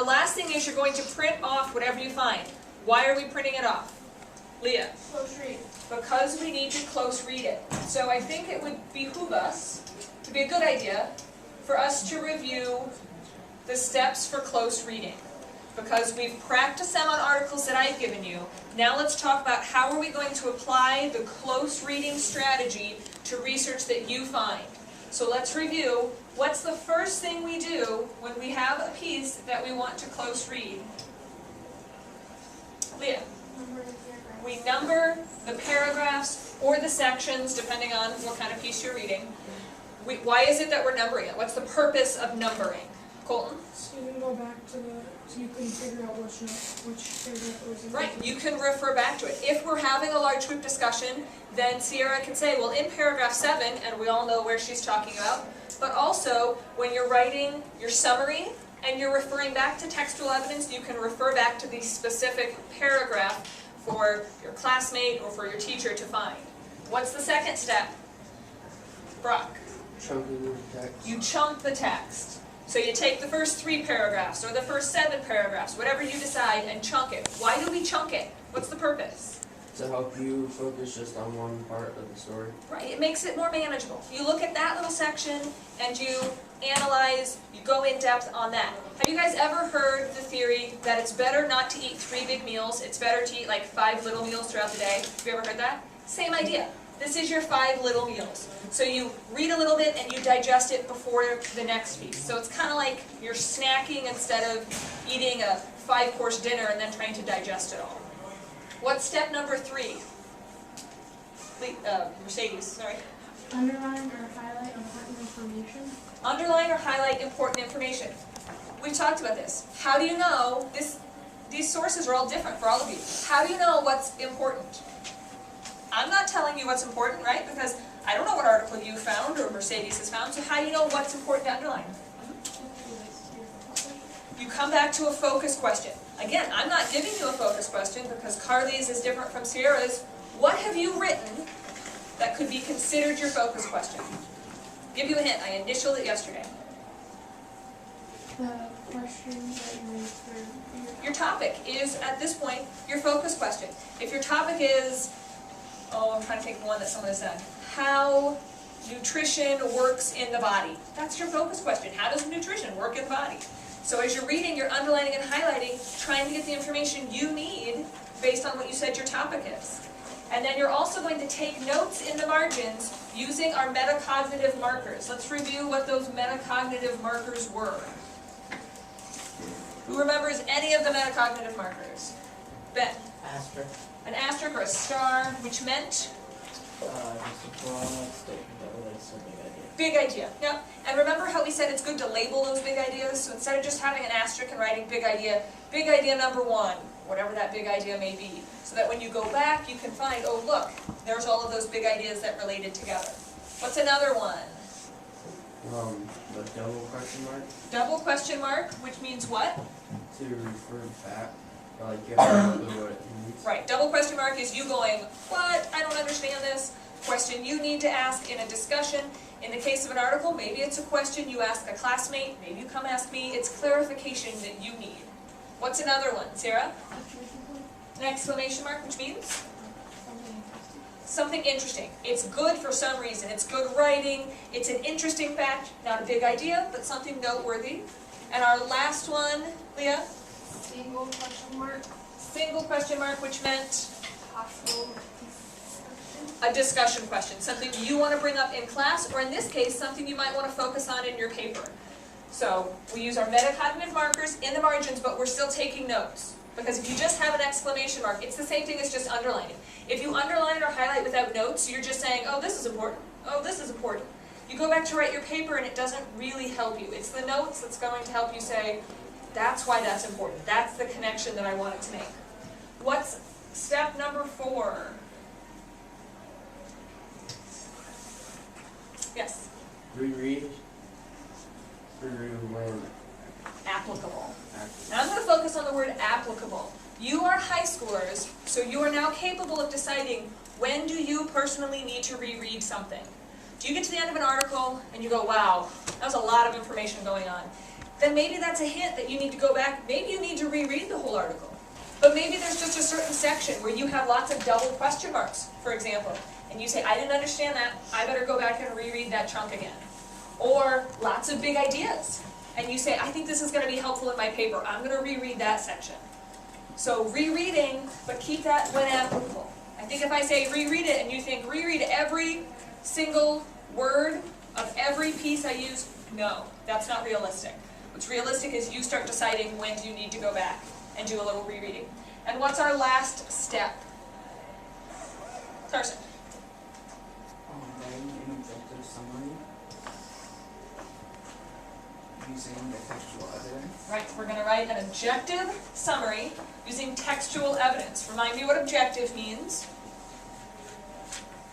the last thing is you're going to print off whatever you find. Why are we printing it off? Leah? Close read. Because we need to close read it. So I think it would behoove us, to be a good idea, for us to review the steps for close reading. Because we've practiced them on articles that I've given you. Now let's talk about how are we going to apply the close reading strategy to research that you find. So let's review. What's the first thing we do when we have a piece that we want to close read? Leah? We number the paragraphs or the sections, depending on what kind of piece you're reading. Why is it that we're numbering it? What's the purpose of numbering? Colton? So you can go back to so you can figure out which paragraph it was in. Right, you can refer back to it. If we're having a large group discussion, then Sierra can say, well, in paragraph 7, and we all know where she's talking about, but also when you're writing your summary and you're referring back to textual evidence, you can refer back to the specific paragraph for your classmate or for your teacher to find. What's the second step? Brock? Chunking the text. You chunk the text. So you take the first 3 paragraphs or the first 7 paragraphs, whatever you decide, and chunk it. Why do we chunk it? What's the purpose? To help you focus just on one part of the story. Right, it makes it more manageable. You look at that little section and you analyze, you go in depth on that. Have you guys ever heard the theory that it's better not to eat 3 big meals, it's better to eat like 5 little meals throughout the day? Have you ever heard that? Same idea. This is your 5 little meals. So you read a little bit and you digest it before the next piece. So it's kind of like you're snacking instead of eating a 5-course dinner and then trying to digest it all. What's step number 3? Mercedes, sorry. Underline or highlight important information. Underline or highlight important information. We've talked about this. How do you know these sources are all different for all of you. How do you know what's important? I'm not telling you what's important, right? Because I don't know what article you found or Mercedes has found, so how do you know what's important to underline? You come back to a focus question. Again, I'm not giving you a focus question because Carly's is different from Sierra's. What have you written that could be considered your focus question? Give you a hint, I initialed it yesterday. The questions that you made for Your topic is, at this point, your focus question. If your topic is, I'm trying to think of one that someone has said, how nutrition works in the body. That's your focus question. How does nutrition work in the body? So as you're reading, you're underlining and highlighting, trying to get the information you need based on what you said your topic is. And then you're also going to take notes in the margins using our metacognitive markers. Let's review what those metacognitive markers were. Who remembers any of the metacognitive markers? Ben? Asterisk. An asterisk or a star, which meant? Just a broad statement that relates to a big idea. Big idea, yep. And remember how we said it's good to label those big ideas? So instead of just having an asterisk and writing big idea number 1, whatever that big idea may be. So that when you go back, you can find, oh look, there's all of those big ideas that related together. What's another one? The double question mark. Double question mark, which means what? To refer back. Like, give a clue what it means. Right, double question mark is you going, what? I don't understand this. Question you need to ask in a discussion. In the case of an article, maybe it's a question you ask a classmate, maybe you come ask me. It's clarification that you need. What's another one, Sarah? An exclamation mark, which means? Something interesting. It's good for some reason. It's good writing. It's an interesting fact, not a big idea, but something noteworthy. And our last one, Leah? Single question mark. Single question mark, which meant? Possible. A discussion question, something you want to bring up in class, or in this case, something you might want to focus on in your paper. So we use our metacognitive markers in the margins, but we're still taking notes. Because if you just have an exclamation mark, it's the same thing as just underlining. If you underline or highlight without notes, you're just saying, oh, this is important. Oh, this is important. You go back to write your paper and it doesn't really help you. It's the notes that's going to help you say, that's why that's important. That's the connection that I wanted to make. What's step number 4? Yes? Reread. Reread when Applicable. active. Now I'm going to focus on the word applicable. You are high schoolers, so you are now capable of deciding when do you personally need to reread something. Do you get to the end of an article and you go, wow, that was a lot of information going on. then maybe that's a hint that you need to go back, maybe you need to reread the whole article. But maybe there's just a certain section where you have lots of double question marks, for example, and you say, I didn't understand that, I better go back and reread that chunk again. Or lots of big ideas, and you say, I think this is going to be helpful in my paper, I'm going to reread that section. So rereading, but keep that when applicable. I think if I say reread it and you think reread every single word of every piece I use, no, that's not realistic. What's realistic is you start deciding when you need to go back and do a little rereading. And what's our last step? Carson. Writing an objective summary using the textual evidence. Right, we're going to write an objective summary using textual evidence. Remind me what objective means.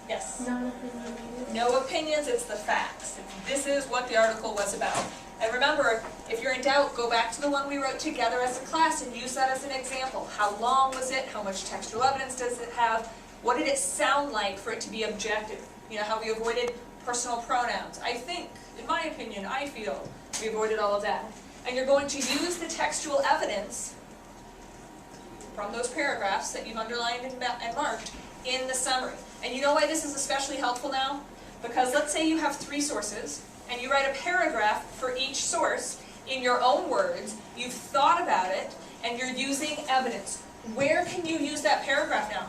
Yes? Non-opinionated. No opinions, it's the facts. This is what the article was about. And remember, if you're in doubt, go back to the one we wrote together as a class and use that as an example. How long was it? How much textual evidence does it have? What did it sound like for it to be objective? You know, how we avoided personal pronouns. I think, in my opinion, I feel. We avoided all of that. And you're going to use the textual evidence from those paragraphs that you've underlined and marked in the summary. And you know why this is especially helpful now? Because let's say you have 3 sources, and you write a paragraph for each source in your own words, you've thought about it, and you're using evidence. Where can you use that paragraph now?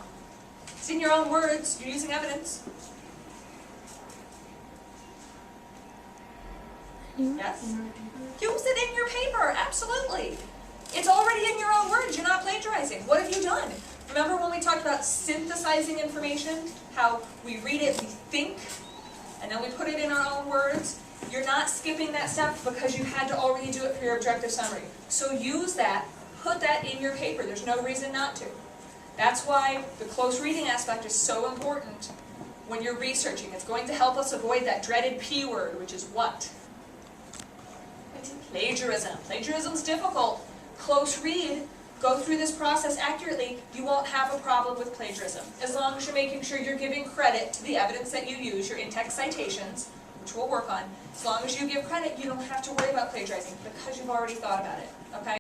It's in your own words, you're using evidence. Yes? Use it in your paper, absolutely. It's already in your own words, you're not plagiarizing. What have you done? Remember when we talked about synthesizing information? How we read it, we think, and then we put it in our own words? You're not skipping that step because you had to already do it for your objective summary. So use that, put that in your paper, there's no reason not to. That's why the close reading aspect is so important when you're researching. It's going to help us avoid that dreaded P word, which is what? Plagiarism. Plagiarism's difficult. Close read, go through this process accurately, you won't have a problem with plagiarism. As long as you're making sure you're giving credit to the evidence that you use, your in-text citations, which we'll work on. As long as you give credit, you don't have to worry about plagiarizing because you've already thought about it, okay?